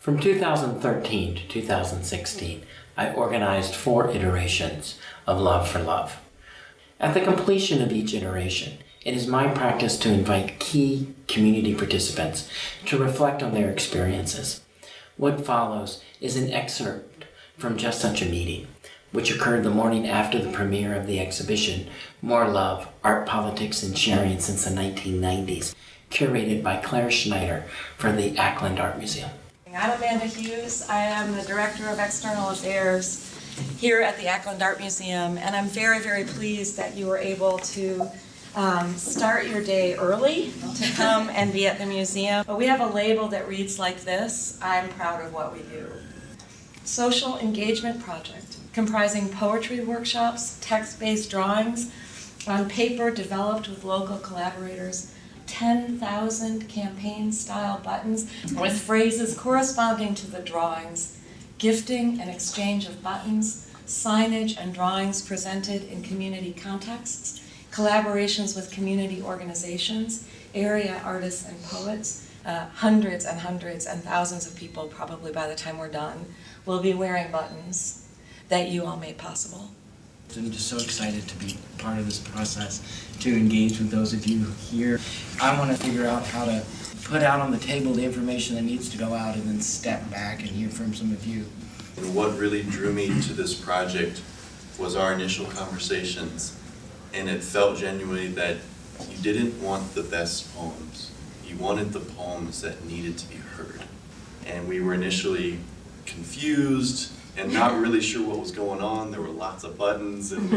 From 2013 to 2016, I organized 4 iterations of Love for Love. At the completion of each iteration, it is my practice to invite key community participants to reflect on their experiences. What follows is an excerpt from just such a meeting, which occurred the morning after the premiere of the exhibition, More Love, Art, Politics, and Sharing Since the 1990s, curated by Claire Schneider for the Ackland Art Museum. I'm Amanda Hughes. I am the Director of External Affairs here at the Ackland Art Museum, and I'm very, very pleased that you were able to start your day early to come and be at the museum. But we have a label that reads like this: I'm proud of what we do. Social engagement project comprising poetry workshops, text-based drawings on paper developed with local collaborators, 10,000 campaign-style buttons with phrases corresponding to the drawings, gifting and exchange of buttons, signage and drawings presented in community contexts, collaborations with community organizations, area artists and poets. Hundreds and hundreds and thousands of people, probably by the time we're done, will be wearing buttons that you all made possible. I'm just so excited to be part of this process, to engage with those of you here. I want to figure out how to put out on the table the information that needs to go out and then step back and hear from some of you. And what really drew me to this project was our initial conversations, and it felt genuinely that you didn't want the best poems. You wanted the poems that needed to be heard. And we were initially confused and not really sure what was going on. There were lots of buttons, and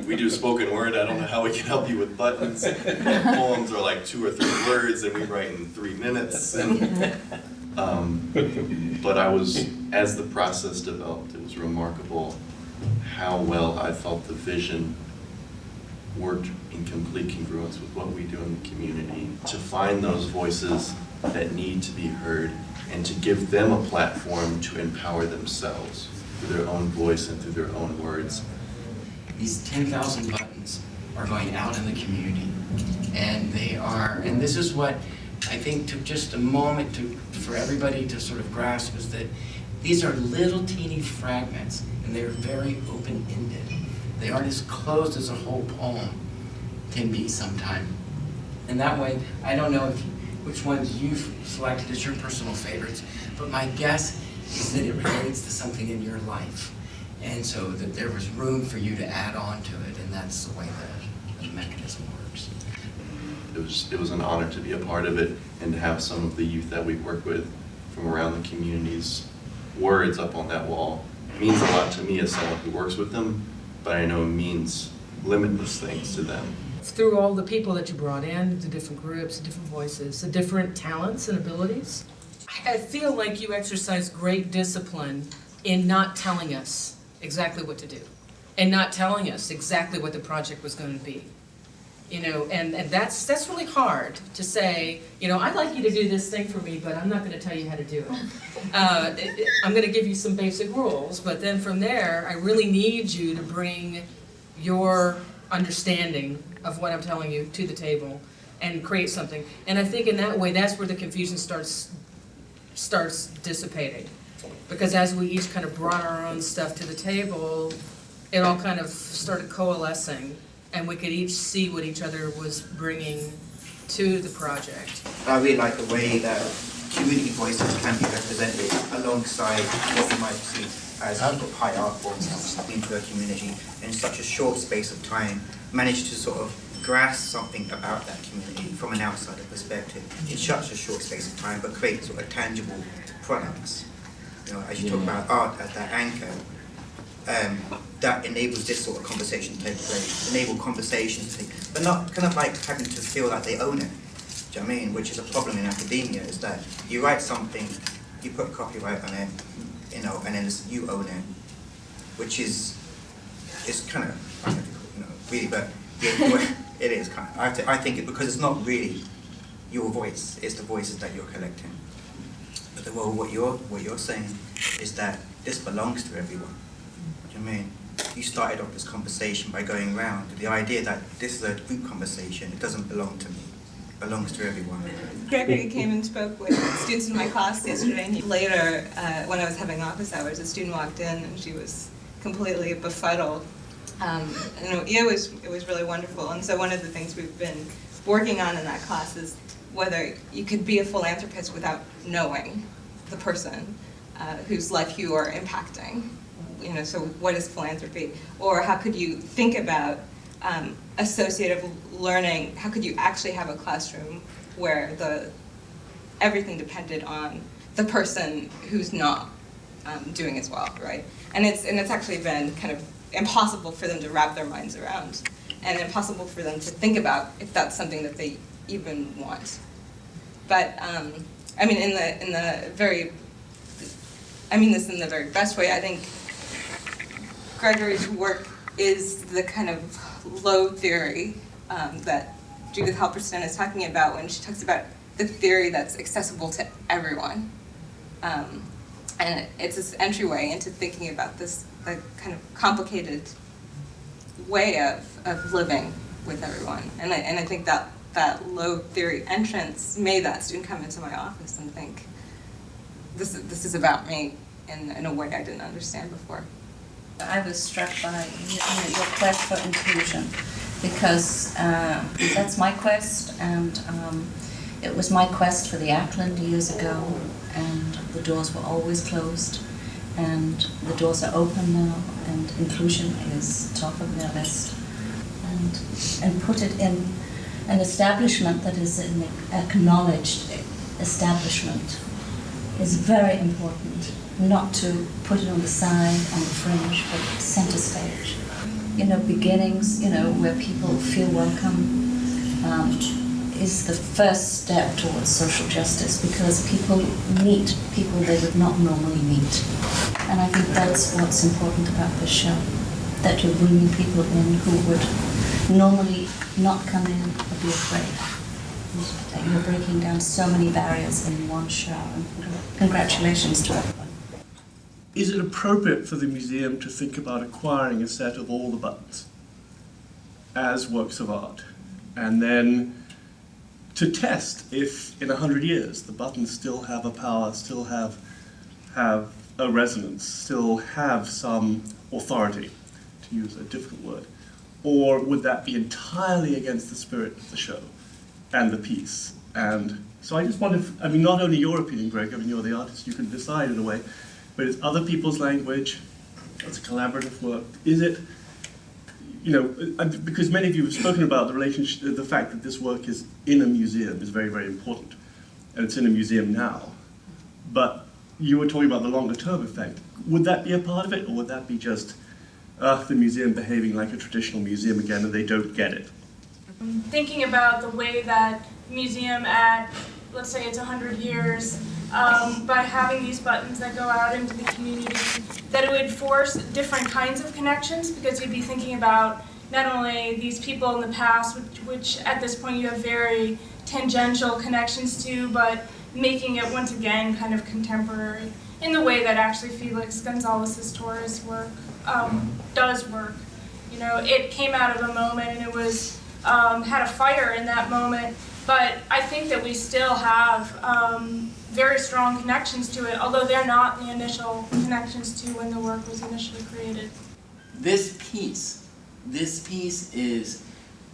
we do spoken word. I don't know how we can help you with buttons. Poems are like 2 or 3 words, and we write in 3 minutes. And, but as the process developed, it was remarkable how well I felt the vision worked in complete congruence with what we do in the community, to find those voices that need to be heard and to give them a platform to empower themselves through their own voice and through their own words. These 10,000 buttons are going out in the community, and this is what I think took just a moment for everybody to sort of grasp, is that these are little teeny fragments, and they're very open-ended. They aren't as closed as a whole poem can be sometime. And that way, I don't know which ones you've selected as your personal favorites, but my guess is that it relates to something in your life. And so that there was room for you to add on to it, and that's the way the mechanism works. It was an honor to be a part of it and to have some of the youth that we work with from around the community's words up on that wall. It means a lot to me as someone who works with them, but I know it means limitless things to them. Through all the people that you brought in, the different groups, the different voices, the different talents and abilities, I feel like you exercise great discipline in not telling us exactly what to do and not telling us exactly what the project was going to be. And that's really hard to say, I'd like you to do this thing for me, but I'm not going to tell you how to do it. I'm going to give you some basic rules, but then from there, I really need you to bring your understanding of what I'm telling you to the table and create something. And I think in that way, that's where the confusion starts dissipating. Because as we each kind of brought our own stuff to the table, it all kind of started coalescing, and we could each see what each other was bringing to the project. I really like the way that community voices can be represented alongside what we might perceive as high art forms into a community in such a short space of time, manage to sort of grasp something about that community from an outsider perspective in such a short space of time, but create sort of tangible products. As you talk about art as that anchor, that enables this sort of conversation to take place, enable conversations to take, but not kind of like having to feel like they own it. Do you know what I mean? Which is a problem in academia, is that you write something, you put copyright on it, and then you own it, which is kind of really, but it is kind of. I think because it's not really your voice, it's the voices that you're collecting. But what you're saying is that this belongs to everyone. Do you know what I mean? You started off this conversation by going around the idea that this is a group conversation. It doesn't belong to me. It belongs to everyone. Gregory came and spoke with students in my class yesterday, and later, when I was having office hours, a student walked in and she was completely befuddled. And it was really wonderful. And so one of the things we've been working on in that class is whether you could be a philanthropist without knowing the person whose life you are impacting. So what is philanthropy? Or how could you think about associative learning? How could you actually have a classroom where everything depended on the person who's not doing as well, right? And it's actually been kind of impossible for them to wrap their minds around, and impossible for them to think about if that's something that they even want. But I mean this in the very best way. I think Gregory's work is the kind of low theory that Judith Halperstam is talking about when she talks about the theory that's accessible to everyone. And it's this entryway into thinking about this kind of complicated way of living with everyone. And I think that low theory entrance made that student come into my office and think, this is about me in a way I didn't understand before. I was struck by your quest for inclusion, because that's my quest, and it was my quest for the Ackland years ago, and the doors were always closed, and the doors are open now, and inclusion is top of their list. And put it in an establishment that is an acknowledged establishment is very important. Not to put it on the side, on the fringe, but center stage. Beginnings, where people feel welcome, is the first step towards social justice, because people meet people they would not normally meet. And I think that's what's important about this show, that you're bringing people in who would normally not come in or be afraid. You're breaking down so many barriers in one show, and congratulations to everyone. Is it appropriate for the museum to think about acquiring a set of all the buttons as works of art, and then to test if in 100 years the buttons still have a power, still have a resonance, still have some authority, to use a difficult word? Or would that be entirely against the spirit of the show and the piece? And so I just wonder, not only your opinion, Greg, you're the artist, you can decide in a way, but it's other people's language, it's a collaborative work. Is it, because many of you have spoken about the relationship, the fact that this work is in a museum is very, very important. And it's in a museum now. But you were talking about the longer term effect. Would that be a part of it, or would that be just the museum behaving like a traditional museum again and they don't get it? Thinking about the way that museum at, let's say it's 100 years, by having these buttons that go out into the community, that it would force different kinds of connections, because you'd be thinking about not only these people in the past, which at this point you have very tangential connections to, but making it once again kind of contemporary in the way that actually Felix Gonzalez's Torres work does work. It came out of a moment, and it was had a fire in that moment, but I think that we still have very strong connections to it, although they're not the initial connections to when the work was initially created. This piece is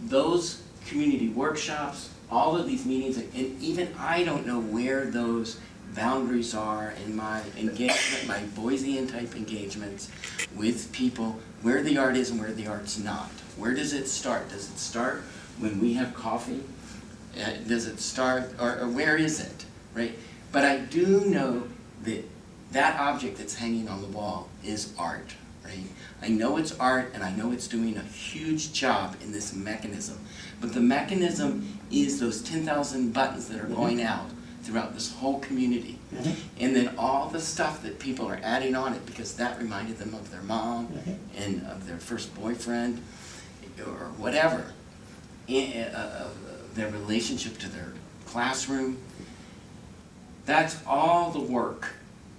those community workshops, all of these meetings, and even I don't know where those boundaries are in my engagement, my Boisean type engagements with people, where the art is and where the art's not. Where does it start? Does it start when we have coffee? Does it start, or where is it, right? But I do know that that object that's hanging on the wall is art, right? I know it's art, and I know it's doing a huge job in this mechanism. But the mechanism is those 10,000 buttons that are going out throughout this whole community. And then all the stuff that people are adding on it because that reminded them of their mom and of their first boyfriend or whatever, their relationship to their classroom. That's all the work.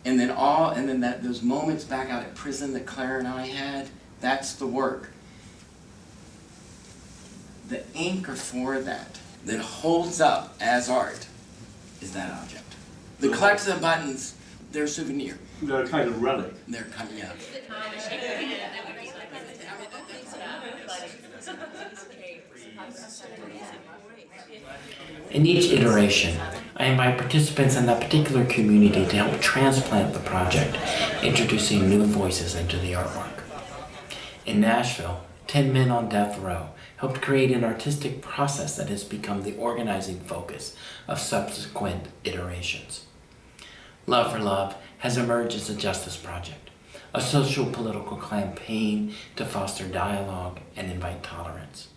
And then those moments back out at prison that Claire and I had, that's the work. The anchor for that holds up as art, is that object. The collection of buttons, they're a souvenir. They're a kind of relic. They're kind of, yeah. In each iteration, I invite participants in that particular community to help transplant the project, introducing new voices into the artwork. In Nashville, 10 Men on Death Row helped create an artistic process that has become the organizing focus of subsequent iterations. Love for Love has emerged as a justice project, a social political campaign to foster dialogue and invite tolerance.